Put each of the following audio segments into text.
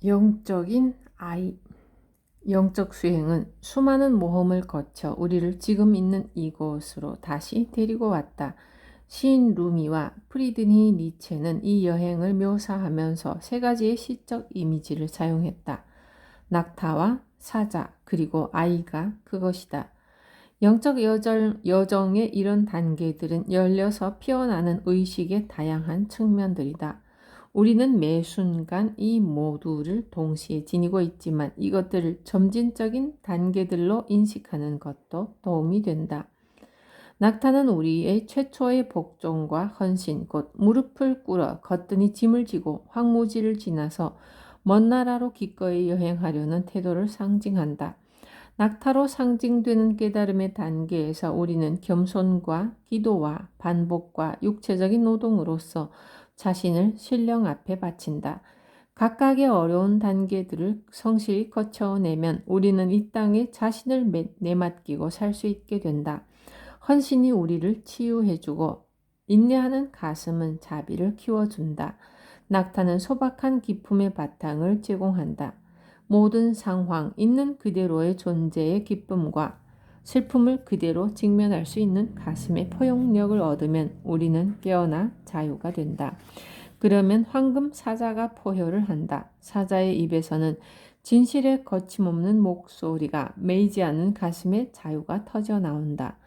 영적인 아이. 영적 수행은 수많은 모험을 거쳐 우리를 지금 있는 이곳으로 다시 데리고 왔다. 시인 루미와 프리드니 니체는 이 여행을 묘사하면서 세 가지의 시적 이미지를 사용했다. 낙타와 사자, 그리고 아이가 그것이다. 영적 여정의 이런 단계들은 열려서 피어나는 의식의 다양한 측면들이다. 우리는 매 순간 이 모두를 동시에 지니고 있지만 이것들을 점진적인 단계들로 인식하는 것도 도움이 된다. 낙타는 우리의 최초의 복종과 헌신, 곧 무릎을 꿇어 거뜬히 짐을 지고 황무지를 지나서 먼 나라로 기꺼이 여행하려는 태도를 상징한다. 낙타로 상징되는 깨달음의 단계에서 우리는 겸손과 기도와 반복과 육체적인 노동으로서 자신을 신령 앞에 바친다. 각각의 어려운 단계들을 성실히 거쳐내면 우리는 이 땅에 자신을 내맡기고 살 수 있게 된다. 헌신이 우리를 치유해주고 인내하는 가슴은 자비를 키워준다. 낙타는 소박한 기품의 바탕을 제공한다. 모든 상황, 있는 그대로의 존재의 기쁨과 슬픔을 그대로 직면할 수 있는 가슴의 포용력을 얻으면 우리는 깨어나 자유가 된다. 그러면 황금 사자가 포효를 한다. 사자의 입에서는 진실의 거침없는 목소리가 메이지 않는 가슴의 자유가 터져 나온다.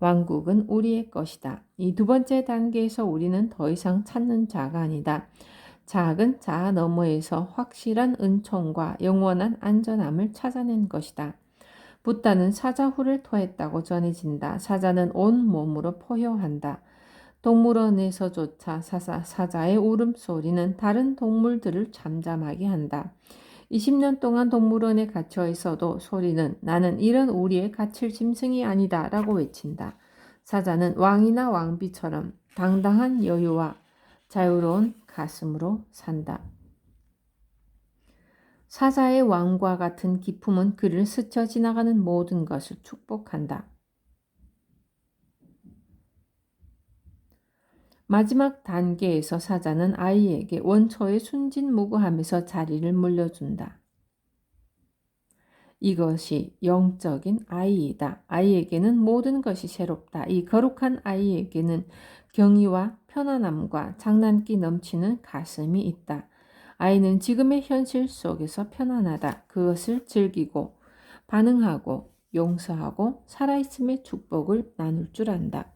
왕국은 우리의 것이다. 이 두 번째 단계에서 우리는 더 이상 찾는 자가 아니다. 작은 자아 너머에서 확실한 은총과 영원한 안전함을 찾아낸 것이다. 붓다는 사자후를 토했다고 전해진다. 사자는 온 몸으로 포효한다. 동물원에서조차 사자의 울음소리는 다른 동물들을 잠잠하게 한다. 20년 동안 동물원에 갇혀 있어도 소리는 나는 이런 우리의 갇힐 짐승이 아니다 라고 외친다. 사자는 왕이나 왕비처럼 당당한 여유와 자유로운 가슴으로 산다. 사자의 왕과 같은 기품은 그를 스쳐 지나가는 모든 것을 축복한다. 마지막 단계에서 사자는 아이에게 원초의 순진무구함에서 자리를 물려준다. 이것이 영적인 아이이다. 아이에게는 모든 것이 새롭다. 이 거룩한 아이에게는 경의와 편안함과 장난기 넘치는 가슴이 있다. 아이는 지금의 현실 속에서 편안하다. 그것을 즐기고 반응하고 용서하고 살아있음의 축복을 나눌 줄 안다.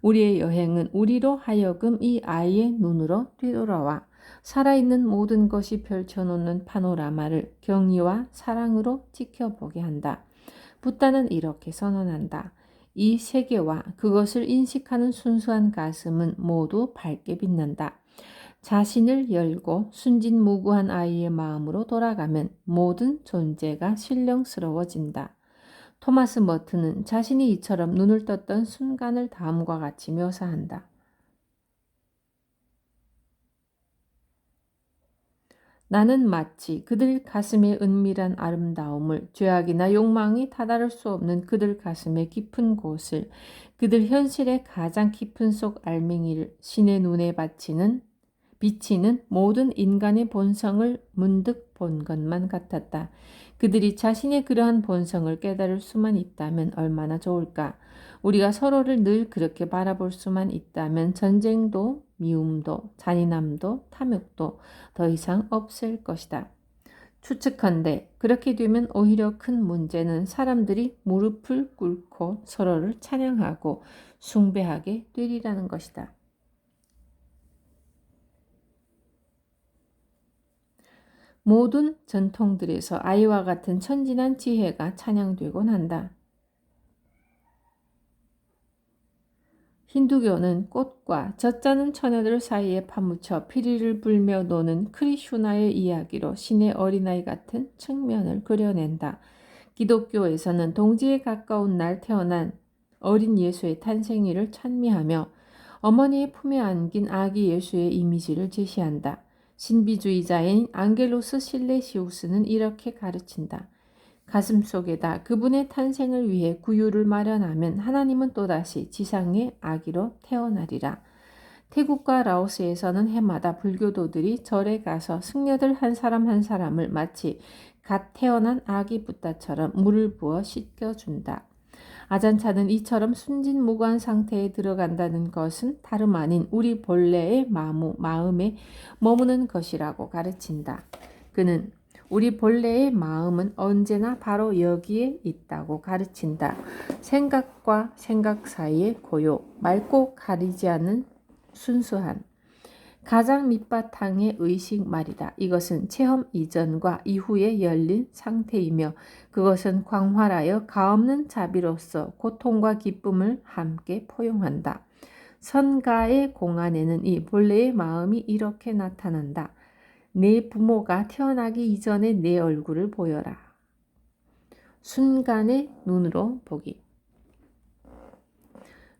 우리의 여행은 우리로 하여금 이 아이의 눈으로 뒤돌아와 살아있는 모든 것이 펼쳐놓는 파노라마를 경의와 사랑으로 지켜보게 한다. 붓다는 이렇게 선언한다. 이 세계와 그것을 인식하는 순수한 가슴은 모두 밝게 빛난다. 자신을 열고 순진무구한 아이의 마음으로 돌아가면 모든 존재가 신령스러워진다. 토마스 머튼은 자신이 이처럼 눈을 떴던 순간을 다음과 같이 묘사한다. 나는 마치 그들 가슴의 은밀한 아름다움을, 죄악이나 욕망이 다다를 수 없는 그들 가슴의 깊은 곳을, 그들 현실의 가장 깊은 속 알맹이를 신의 눈에 비치는 모든 인간의 본성을 문득 본 것만 같았다. 그들이 자신의 그러한 본성을 깨달을 수만 있다면 얼마나 좋을까. 우리가 서로를 늘 그렇게 바라볼 수만 있다면 전쟁도 미움도 잔인함도 탐욕도 더 이상 없을 것이다. 추측한데 그렇게 되면 오히려 큰 문제는 사람들이 무릎을 꿇고 서로를 찬양하고 숭배하게 되리라는 것이다. 모든 전통들에서 아이와 같은 천진한 지혜가 찬양되곤 한다. 힌두교는 꽃과 젖자는 처녀들 사이에 파묻혀 피리를 불며 노는 크리슈나의 이야기로 신의 어린아이 같은 측면을 그려낸다. 기독교에서는 동지에 가까운 날 태어난 어린 예수의 탄생일을 찬미하며 어머니의 품에 안긴 아기 예수의 이미지를 제시한다. 신비주의자인 앙겔로스 실레시우스는 이렇게 가르친다. 가슴 속에다 그분의 탄생을 위해 구유를 마련하면 하나님은 또다시 지상의 아기로 태어나리라. 태국과 라오스에서는 해마다 불교도들이 절에 가서 승려들 한 사람 한 사람을 마치 갓 태어난 아기 붓다처럼 물을 부어 씻겨준다. 아잔차는 이처럼 순진무구한 상태에 들어간다는 것은 다름 아닌 우리 본래의 마음에 머무는 것이라고 가르친다. 그는 우리 본래의 마음은 언제나 바로 여기에 있다고 가르친다. 생각과 생각 사이의 고요, 맑고 가리지 않는 순수한 가장 밑바탕의 의식 말이다. 이것은 체험 이전과 이후에 열린 상태이며 그것은 광활하여 가없는 자비로서 고통과 기쁨을 함께 포용한다. 선가의 공안에는 이 본래의 마음이 이렇게 나타난다. 내 부모가 태어나기 이전에 내 얼굴을 보여라. 순간의 눈으로 보기.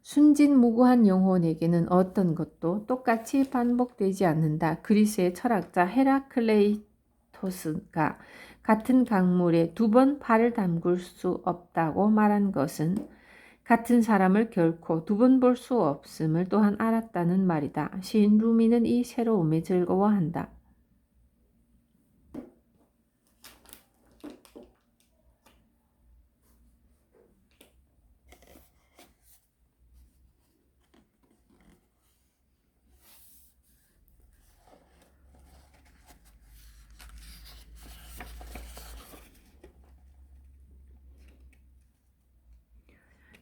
순진무구한 영혼에게는 어떤 것도 똑같이 반복되지 않는다. 그리스의 철학자 헤라클레이토스가 같은 강물에 2번 발을 담글 수 없다고 말한 것은 같은 사람을 결코 2번 볼 수 없음을 또한 알았다는 말이다. 시인 루미는 이 새로움에 즐거워한다.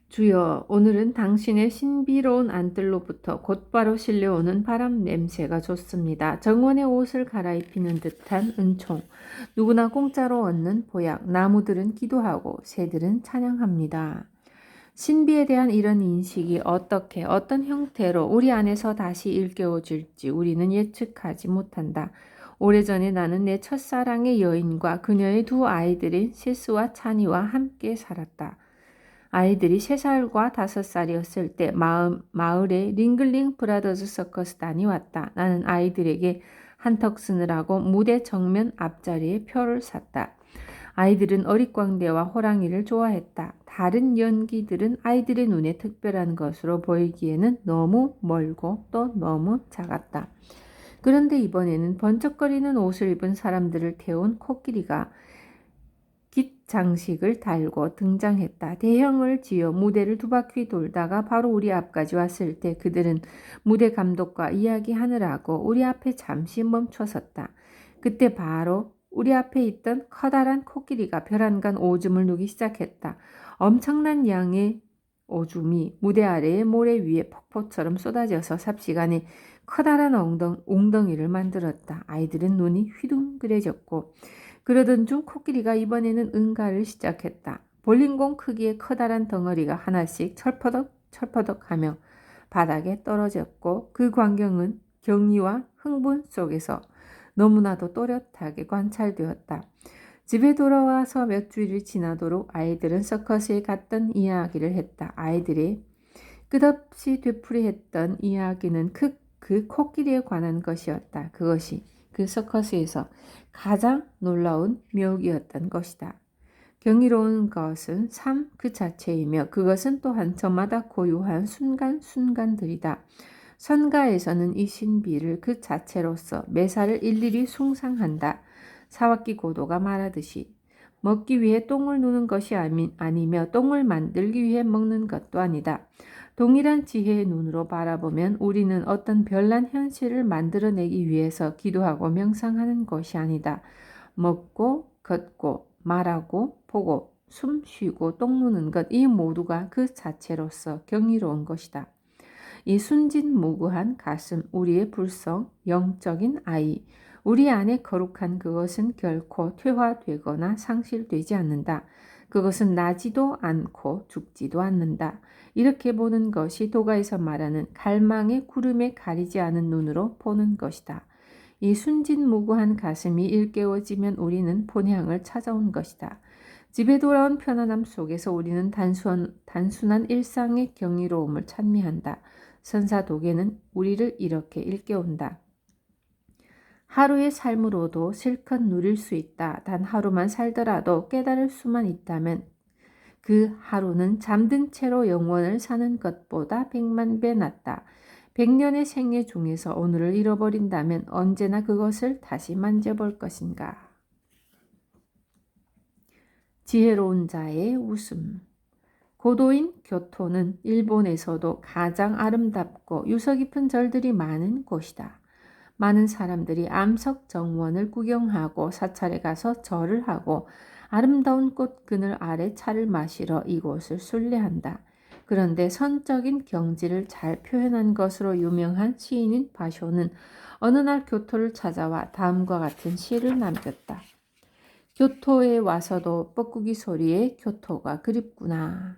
주여, 오늘은 당신의 신비로운 안뜰로부터 곧바로 실려오는 바람 냄새가 좋습니다. 정원의 옷을 갈아입히는 듯한 은총, 누구나 공짜로 얻는 보약, 나무들은 기도하고 새들은 찬양합니다. 신비에 대한 이런 인식이 어떻게 어떤 형태로 우리 안에서 다시 일깨워질지 우리는 예측하지 못한다. 오래전에 나는 내 첫사랑의 여인과 그녀의 2 아이들인 세스와 찬이와 함께 살았다. 아이들이 3살과 5살이었을 때 마을에 링글링 브라더즈 서커스단이 왔다. 나는 아이들에게 한턱 쓰느라고 무대 정면 앞자리에 표를 샀다. 아이들은 어릿광대와 호랑이를 좋아했다. 다른 연기들은 아이들의 눈에 특별한 것으로 보이기에는 너무 멀고 또 너무 작았다. 그런데 이번에는 번쩍거리는 옷을 입은 사람들을 태운 코끼리가 깃 장식을 달고 등장했다. 대형을 지어 무대를 2바퀴 돌다가 바로 우리 앞까지 왔을 때 그들은 무대 감독과 이야기하느라고 우리 앞에 잠시 멈춰섰다. 그때 바로 우리 앞에 있던 커다란 코끼리가 벼랑간 오줌을 누기 시작했다. 엄청난 양의 오줌이 무대 아래의 모래 위에 폭포처럼 쏟아져서 삽시간에 커다란 웅덩이를 만들었다. 아이들은 눈이 휘둥그레졌고 그러던 중 코끼리가 이번에는 응가를 시작했다. 볼링공 크기의 커다란 덩어리가 하나씩 철퍼덕 하며 바닥에 떨어졌고 그 광경은 경의와 흥분 속에서 너무나도 또렷하게 관찰되었다. 집에 돌아와서 몇 주일이 지나도록 아이들은 서커스에 갔던 이야기를 했다. 아이들이 끝없이 되풀이했던 이야기는 그 코끼리에 관한 것이었다. 그것이 그 서커스에서 가장 놀라운 묘기였던 것이다. 경이로운 것은 삶 그 자체이며 그것은 또한 저마다 고유한 순간순간들이다. 선가에서는 이 신비를 그 자체로서 매사를 일일이 숭상한다. 사와키 고도가 말하듯이 먹기 위해 똥을 누는 것이 아니며 똥을 만들기 위해 먹는 것도 아니다. 동일한 지혜의 눈으로 바라보면 우리는 어떤 별난 현실을 만들어내기 위해서 기도하고 명상하는 것이 아니다. 먹고, 걷고, 말하고, 보고, 숨 쉬고, 똥 누는 것, 이 모두가 그 자체로서 경이로운 것이다. 이 순진무구한 가슴, 우리의 불성, 영적인 아이, 우리 안에 거룩한 그것은 결코 퇴화되거나 상실되지 않는다. 그것은 나지도 않고 죽지도 않는다. 이렇게 보는 것이 도가에서 말하는 갈망의 구름에 가리지 않은 눈으로 보는 것이다. 이 순진무구한 가슴이 일깨워지면 우리는 본향을 찾아온 것이다. 집에 돌아온 편안함 속에서 우리는 단순한 일상의 경이로움을 찬미한다. 선사도계는 우리를 이렇게 일깨운다. 하루의 삶으로도 실컷 누릴 수 있다. 단 하루만 살더라도 깨달을 수만 있다면 그 하루는 잠든 채로 영원을 사는 것보다 100만 배 낫다. 100년의 생애 중에서 오늘을 잃어버린다면 언제나 그것을 다시 만져볼 것인가. 지혜로운 자의 웃음. 고도인 교토는 일본에서도 가장 아름답고 유서 깊은 절들이 많은 곳이다. 많은 사람들이 암석 정원을 구경하고 사찰에 가서 절을 하고 아름다운 꽃 그늘 아래 차를 마시러 이곳을 순례한다. 그런데 선적인 경지를 잘 표현한 것으로 유명한 시인인 바쇼는 어느 날 교토를 찾아와 다음과 같은 시를 남겼다. 교토에 와서도 뻐꾸기 소리에 교토가 그립구나.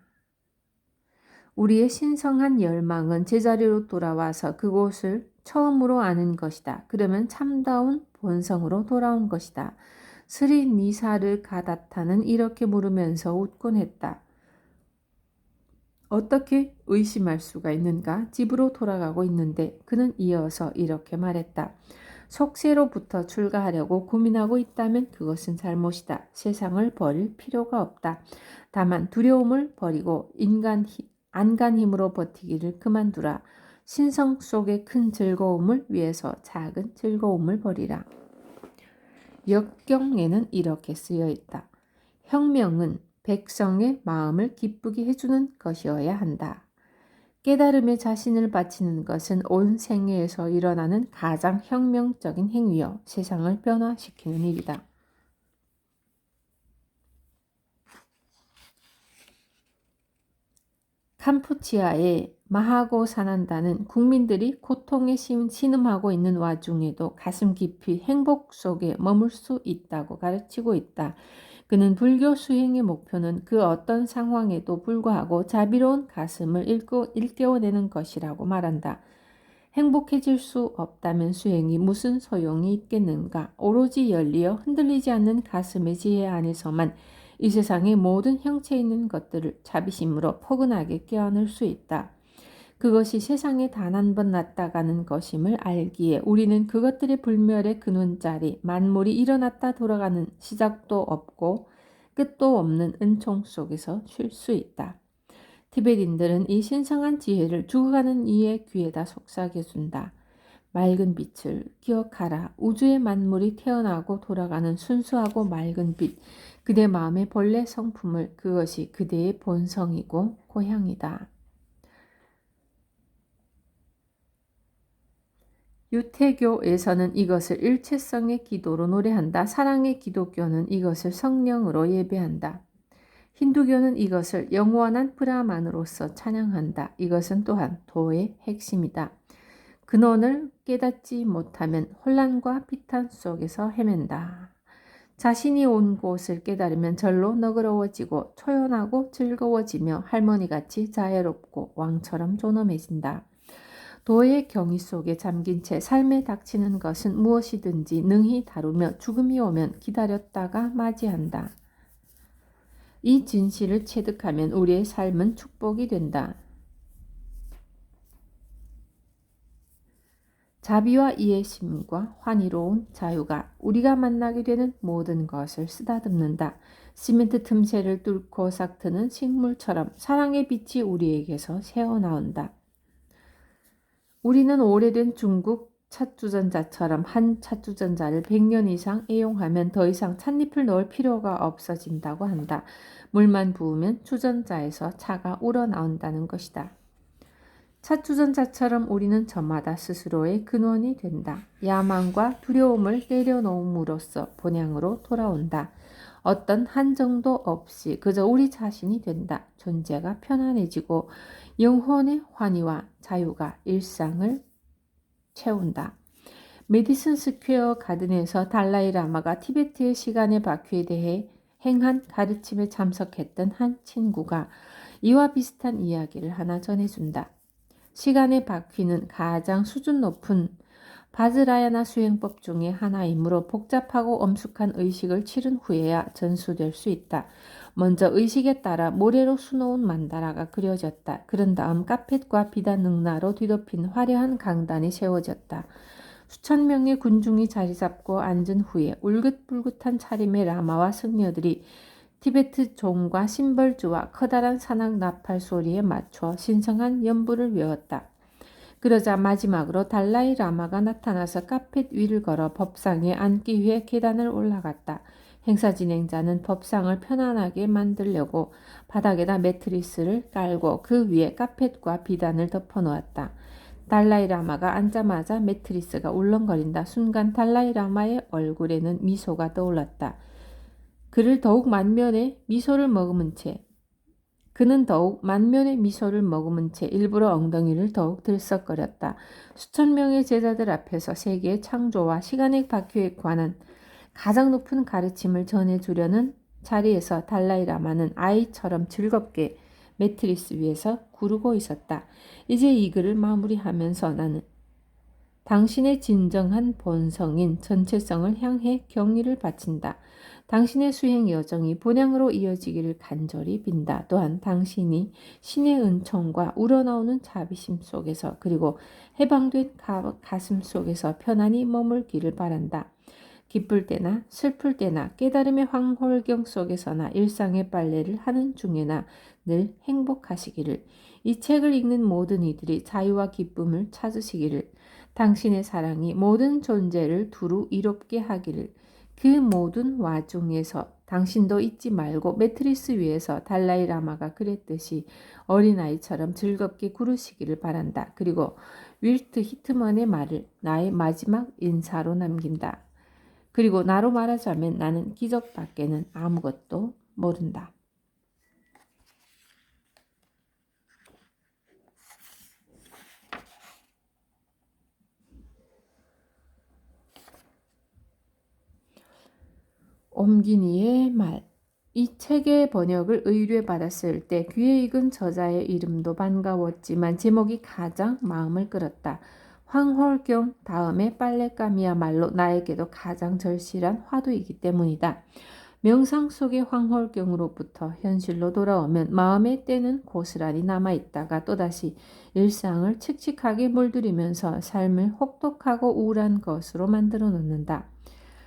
우리의 신성한 열망은 제자리로 돌아와서 그곳을 처음으로 아는 것이다. 그러면 참다운 본성으로 돌아온 것이다. 스리 니사르 가다타는 이렇게 물으면서 웃곤 했다. 어떻게 의심할 수가 있는가? 집으로 돌아가고 있는데 그는 이어서 이렇게 말했다. 속세로부터 출가하려고 고민하고 있다면 그것은 잘못이다. 세상을 버릴 필요가 없다. 다만 두려움을 버리고 안간 힘으로 버티기를 그만두라. 신성 속의 큰 즐거움을 위해서 작은 즐거움을 버리라. 역경에는 이렇게 쓰여 있다. 혁명은 백성의 마음을 기쁘게 해주는 것이어야 한다. 깨달음에 자신을 바치는 것은 온 생애에서 일어나는 가장 혁명적인 행위요. 세상을 변화시키는 일이다. 캄푸치아의 마하고 사난다는 국민들이 고통에 신음하고 있는 와중에도 가슴 깊이 행복 속에 머물 수 있다고 가르치고 있다. 그는 불교 수행의 목표는 그 어떤 상황에도 불구하고 자비로운 가슴을 일깨워내는 것이라고 말한다. 행복해질 수 없다면 수행이 무슨 소용이 있겠는가? 오로지 열리어 흔들리지 않는 가슴의 지혜 안에서만 이 세상의 모든 형체 있는 것들을 자비심으로 포근하게 껴안을 수 있다. 그것이 세상에 단 한 번 났다가는 것임을 알기에 우리는 그것들의 불멸의 근원자리 만물이 일어났다 돌아가는 시작도 없고 끝도 없는 은총 속에서 쉴 수 있다. 티베트인들은 이 신성한 지혜를 죽어가는 이의 귀에다 속삭여준다. 맑은 빛을 기억하라. 우주의 만물이 태어나고 돌아가는 순수하고 맑은 빛. 그대 마음의 본래 성품을 그것이 그대의 본성이고 고향이다. 유태교에서는 이것을 일체성의 기도로 노래한다. 사랑의 기독교는 이것을 성령으로 예배한다. 힌두교는 이것을 영원한 브라만으로서 찬양한다. 이것은 또한 도의 핵심이다. 근원을 깨닫지 못하면 혼란과 비탄 속에서 헤맨다. 자신이 온 곳을 깨달으면 절로 너그러워지고 초연하고 즐거워지며 할머니같이 자애롭고 왕처럼 존엄해진다. 도의 경위 속에 잠긴 채 삶에 닥치는 것은 무엇이든지 능히 다루며 죽음이 오면 기다렸다가 맞이한다. 이 진실을 체득하면 우리의 삶은 축복이 된다. 자비와 이해심과 환희로운 자유가 우리가 만나게 되는 모든 것을 쓰다듬는다. 시멘트 틈새를 뚫고 싹트는 식물처럼 사랑의 빛이 우리에게서 새어나온다. 우리는 오래된 중국 찻주전자처럼 한 찻주전자를 100년 이상 애용하면 더 이상 찻잎을 넣을 필요가 없어진다고 한다. 물만 부으면 주전자에서 차가 우러나온다는 것이다. 찻주전자처럼 우리는 저마다 스스로의 근원이 된다. 야망과 두려움을 내려놓음으로써 본향으로 돌아온다. 어떤 한정도 없이 그저 우리 자신이 된다. 존재가 편안해지고 영혼의 환희와 자유가 일상을 채운다. 메디슨 스퀘어 가든에서 달라이 라마가 티베트의 시간의 바퀴에 대해 행한 가르침에 참석했던 한 친구가 이와 비슷한 이야기를 하나 전해준다. 시간의 바퀴는 가장 수준 높은 바즈라야나 수행법 중에 하나이므로 복잡하고 엄숙한 의식을 치른 후에야 전수될 수 있다. 먼저 의식에 따라 모래로 수놓은 만다라가 그려졌다. 그런 다음 카펫과 비단 능나로 뒤덮인 화려한 강단이 세워졌다. 수천 명의 군중이 자리 잡고 앉은 후에 울긋불긋한 차림의 라마와 승려들이 티베트 종과 심벌주와 커다란 산악 나팔 소리에 맞춰 신성한 연부를 외웠다. 그러자 마지막으로 달라이 라마가 나타나서 카펫 위를 걸어 법상에 앉기 위해 계단을 올라갔다. 행사 진행자는 법상을 편안하게 만들려고 바닥에다 매트리스를 깔고 그 위에 카펫과 비단을 덮어놓았다. 달라이 라마가 앉자마자 매트리스가 울렁거린다. 순간 달라이 라마의 얼굴에는 미소가 떠올랐다. 그는 더욱 만면의 미소를 머금은 채 일부러 엉덩이를 더욱 들썩거렸다. 수천 명의 제자들 앞에서 세계의 창조와 시간의 바퀴에 관한 가장 높은 가르침을 전해주려는 자리에서 달라이 라마는 아이처럼 즐겁게 매트리스 위에서 구르고 있었다. 이제 이 글을 마무리하면서 나는 당신의 진정한 본성인 전체성을 향해 경의를 바친다. 당신의 수행 여정이 본향으로 이어지기를 간절히 빈다. 또한 당신이 신의 은총과 우러나오는 자비심 속에서 그리고 해방된 가슴 속에서 편안히 머물기를 바란다. 기쁠 때나 슬플 때나 깨달음의 황홀경 속에서나 일상의 빨래를 하는 중에나 늘 행복하시기를. 이 책을 읽는 모든 이들이 자유와 기쁨을 찾으시기를. 당신의 사랑이 모든 존재를 두루 이롭게 하기를. 그 모든 와중에서 당신도 잊지 말고 매트리스 위에서 달라이 라마가 그랬듯이 어린아이처럼 즐겁게 구르시기를 바란다. 그리고 윌트 히트먼의 말을 나의 마지막 인사로 남긴다. 그리고 나로 말하자면 나는 기적밖에는 아무것도 모른다. 옴기니의 말. 이 책의 번역을 의뢰받았을 때 귀에 익은 저자의 이름도 반가웠지만 제목이 가장 마음을 끌었다. 황홀경 다음에 빨랫감이야말로 나에게도 가장 절실한 화두이기 때문이다. 명상 속의 황홀경으로부터 현실로 돌아오면 마음의 때는 고스란히 남아있다가 또다시 일상을 칙칙하게 물들이면서 삶을 혹독하고 우울한 것으로 만들어 놓는다.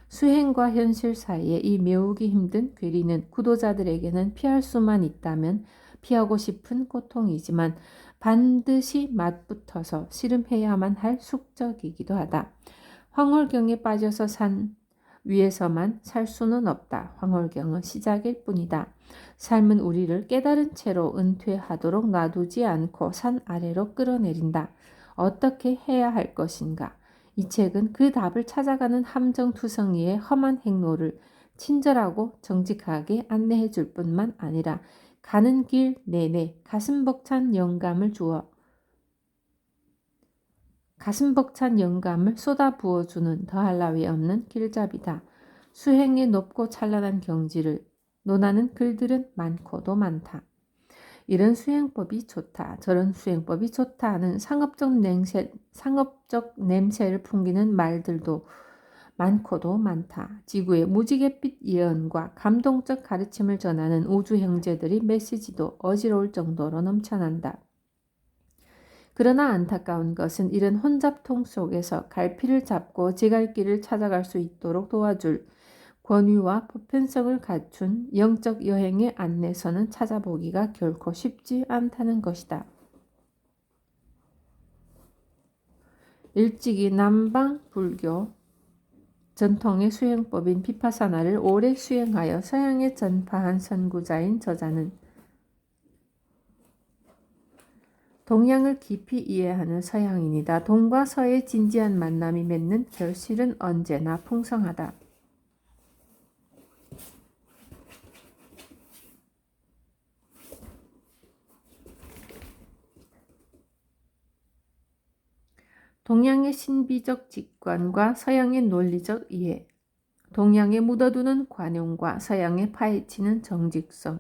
수행과 현실 사이에 이 메우기 힘든 괴리는 구도자들에게는 피할 수만 있다면 피하고 싶은 고통이지만 반드시 맞붙어서 씨름해야만 할 숙적이기도 하다. 황홀경에 빠져서 산 위에서만 살 수는 없다. 황홀경은 시작일 뿐이다. 삶은 우리를 깨달은 채로 은퇴하도록 놔두지 않고 산 아래로 끌어내린다. 어떻게 해야 할 것인가? 이 책은 그 답을 찾아가는 함정투성이의 험한 행로를 친절하고 정직하게 안내해 줄 뿐만 아니라 가는 길 내내 가슴 벅찬 영감을 쏟아 부어주는 더할 나위 없는 길잡이다. 수행의 높고 찬란한 경지를 논하는 글들은 많고도 많다. 이런 수행법이 좋다, 저런 수행법이 좋다 하는 상업적 냄새를 풍기는 말들도 많고도 많다. 지구의 무지갯빛 예언과 감동적 가르침을 전하는 우주 형제들의 메시지도 어지러울 정도로 넘쳐난다. 그러나 안타까운 것은 이런 혼잡통 속에서 갈피를 잡고 제 갈 길을 찾아갈 수 있도록 도와줄 권위와 보편성을 갖춘 영적 여행의 안내서는 찾아보기가 결코 쉽지 않다는 것이다. 일찍이 남방 불교 전통의 수행법인 비파사나를 오래 수행하여 서양에 전파한 선구자인 저자는 동양을 깊이 이해하는 서양인이다. 동과 서의 진지한 만남이 맺는 결실은 언제나 풍성하다. 동양의 신비적 직관과 서양의 논리적 이해, 동양에 묻어두는 관용과 서양에 파헤치는 정직성,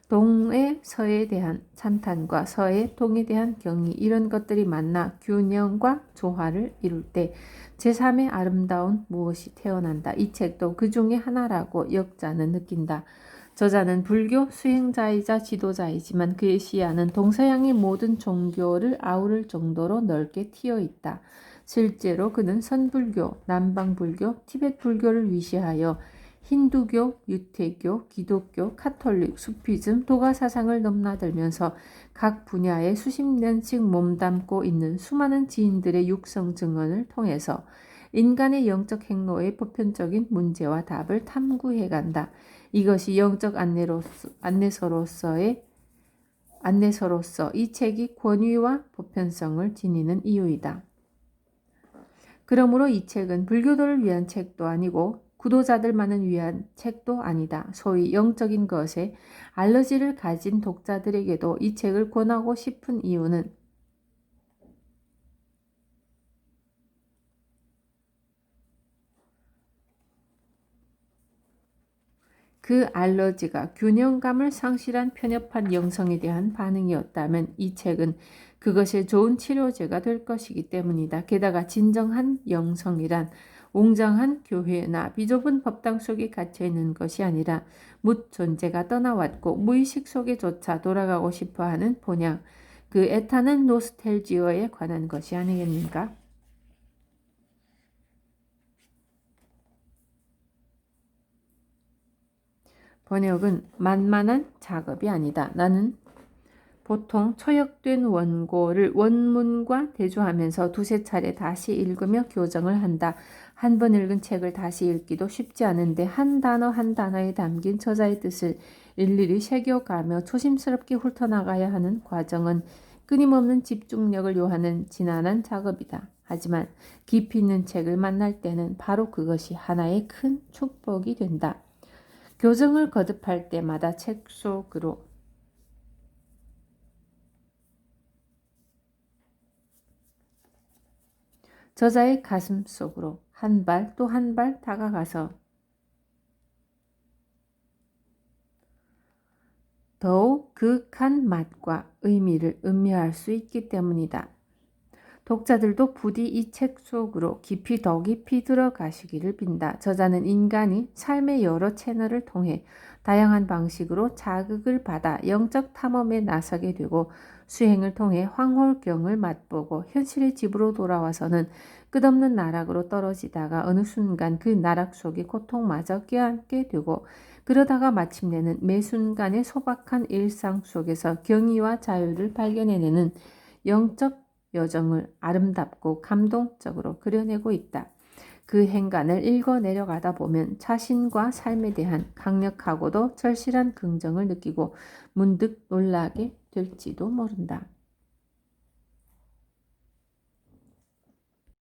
동의 서에 대한 찬탄과 서의 동에 대한 경의, 이런 것들이 만나 균형과 조화를 이룰 때 제3의 아름다운 무엇이 태어난다. 이 책도 그 중에 하나라고 역자는 느낀다. 저자는 불교 수행자이자 지도자이지만 그의 시야는 동서양의 모든 종교를 아우를 정도로 넓게 튀어 있다. 실제로 그는 선불교, 남방불교, 티벳 불교를 위시하여 힌두교, 유태교, 기독교, 카톨릭, 수피즘, 도가 사상을 넘나들면서 각 분야에 수십 년씩 몸담고 있는 수많은 지인들의 육성 증언을 통해서 인간의 영적 행로의 보편적인 문제와 답을 탐구해간다. 이것이 영적 안내서로서 이 책이 권위와 보편성을 지니는 이유이다. 그러므로 이 책은 불교도를 위한 책도 아니고 구도자들만을 위한 책도 아니다. 소위 영적인 것에 알러지를 가진 독자들에게도 이 책을 권하고 싶은 이유는 그 알러지가 균형감을 상실한 편협한 영성에 대한 반응이었다면 이 책은 그것의 좋은 치료제가 될 것이기 때문이다. 게다가 진정한 영성이란 웅장한 교회나 비좁은 법당 속에 갇혀있는 것이 아니라 묻 존재가 떠나왔고 무의식 속에조차 돌아가고 싶어하는 본향, 그 애타는 노스텔지어에 관한 것이 아니겠는가? 번역은 만만한 작업이 아니다. 나는 보통 초역된 원고를 원문과 대조하면서 두세 차례 다시 읽으며 교정을 한다. 한 번 읽은 책을 다시 읽기도 쉽지 않은데 한 단어 한 단어에 담긴 저자의 뜻을 일일이 새겨가며 조심스럽게 훑어나가야 하는 과정은 끊임없는 집중력을 요하는 지난한 작업이다. 하지만 깊이 있는 책을 만날 때는 바로 그것이 하나의 큰 축복이 된다. 교정을 거듭할 때마다 책 속으로 저자의 가슴 속으로 한 발 또 한 발 다가가서 더욱 극한 맛과 의미를 음미할 수 있기 때문이다. 독자들도 부디 이 책 속으로 더 깊이 들어가시기를 빈다. 저자는 인간이 삶의 여러 채널을 통해 다양한 방식으로 자극을 받아 영적 탐험에 나서게 되고 수행을 통해 황홀경을 맛보고 현실의 집으로 돌아와서는 끝없는 나락으로 떨어지다가 어느 순간 그 나락 속의 고통마저 껴안게 되고 그러다가 마침내는 매 순간의 소박한 일상 속에서 경의와 자유를 발견해내는 영적 여정을 아름답고 감동적으로 그려내고 있다. 그 행간을 읽어 내려가다 보면 자신과 삶에 대한 강력하고도 절실한 긍정을 느끼고 문득 놀라게 될지도 모른다.